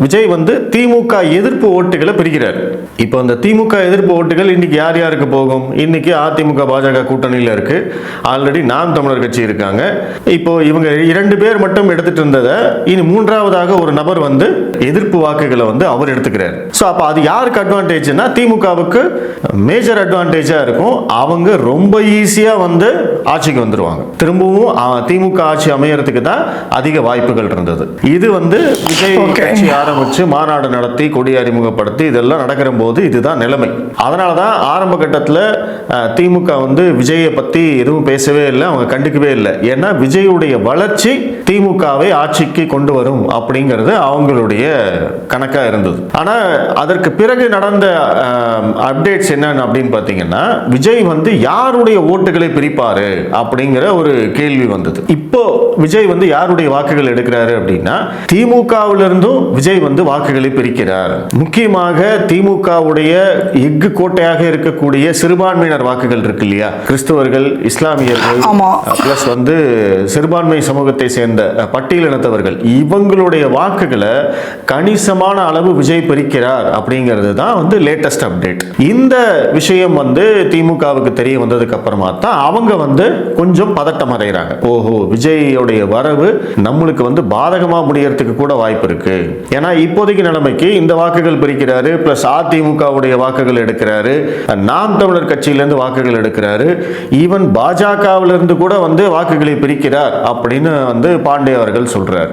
விஜய் வந்து திமுக எதிர்ப்பு ஓட்டுகளை பிரிக்கிறார். இப்போ அந்த திமுக எதிர்ப்பு ஓட்டுகள் இன்னைக்கு யார் யாருக்கு போகும்? இன்னைக்கு அதிமுக பாஜக கூட்டணியில் இருக்கு. ஆல்ரெடி நாம் தமிழர் கட்சி இருக்காங்க. இப்போ இவங்க 2 பேர் மட்டும் எடுத்துட்டு இருந்ததை இனி 3வது ஒரு நபர் வந்து எதிர்ப்பு வாக்குகளை வந்து அவர் எடுத்துக்கிறார். ஸோ அப்போ அது யாருக்கு அட்வான்டேஜ்னா திமுகவுக்கு மேஜர் அட்வான்டேஜா இருக்கும். அவங்க ரொம்ப ஈஸியா வந்து ஆட்சிக்கு வந்துருவாங்க. திரும்பவும் திமுக ஆட்சி அமையறதுக்கு தான் அதிக வாய்ப்புகள் இருந்தது. இது வந்து விஜய் கட்சி ஆரம்பிச்சு மாநாடு நடத்தி கொடி அறிமுகப்படுத்தி இதெல்லாம் நடக்கிற போது இதுதான் நிலைமை. அதனாலதான் ஆரம்ப கட்டத்தில் திமுக வந்து விஜயை பத்தி எதுவும் பேசவே இல்லை, அவங்க கண்டுக்கவே இல்லை. ஏன்னா விஜயுடைய வளர்ச்சி திமுகவை ஆட்சிக்கு கொண்டு வரும் அப்படிங்கிறது அவங்களுடைய கணக்கா இருந்தது. ஆனா அதற்கு பிறகு நடந்த அப்டேட்ஸ் என்னன்னு அப்படின்னு பாத்தீங்கன்னா, விஜய் வந்து யாருடைய ஓட்டுகளை பிரிப்பாரு அப்படிங்கிற ஒரு கேள்வி வந்தது. இப்போ விஜய் வந்து யாருடைய வாக்குகள் எடுக்கிறாரு அப்படின்னா, திமுகவிலிருந்தும் விஜய் வந்து வாக்குகளை பிரிக்கிறார். முக்கியமாக திமுகவுடைய எஃகு கோட்டையாக இருக்கக்கூடிய சிறுபான்மையினர் வாக்குகள் இருக்கு இல்லையா, கிறிஸ்தவர்கள், இஸ்லாமியர்கள், பிளஸ் வந்து சிறுபான்மை சமூகத்தை சேர்ந்த பட்டியலினத்தவர்கள், இவங்களுடைய வாக்குகளை கணிசமான அளவு விஜய் பிரிக்கிறார் அப்படிங்கிறது தான் வந்து லேட்டஸ்ட் அப்டேட். இந்த விஷயம் வந்து திமுகவுக்கு தெரிய வந்ததுக்கு அப்புறமா தான் அவங்க வந்து கொஞ்சம் பதட்டம் அடைகிறாங்க. ஓஹோ, விஜயோடைய வரவு நம்மளுக்கு வந்து பாதகமா முடியறதுக்கு கூட வாய்ப்பு இருக்கு. ஏன்னா இப்போதைக்கு நிலைமைக்கு இந்த வாக்குகள் பிரிக்கிறாரு, பிளஸ் அதிமுகவுடைய வாக்குகள் எடுக்கிறாரு, நாம் தமிழர் கட்சியிலிருந்து வாக்குகள் எடுக்கிறாரு, ஈவன் பாஜகவிலிருந்து கூட வந்து வாக்குகளை பிரிக்கிறார் அப்படின்னு வந்து பாண்டே அவர்கள் சொல்றார்.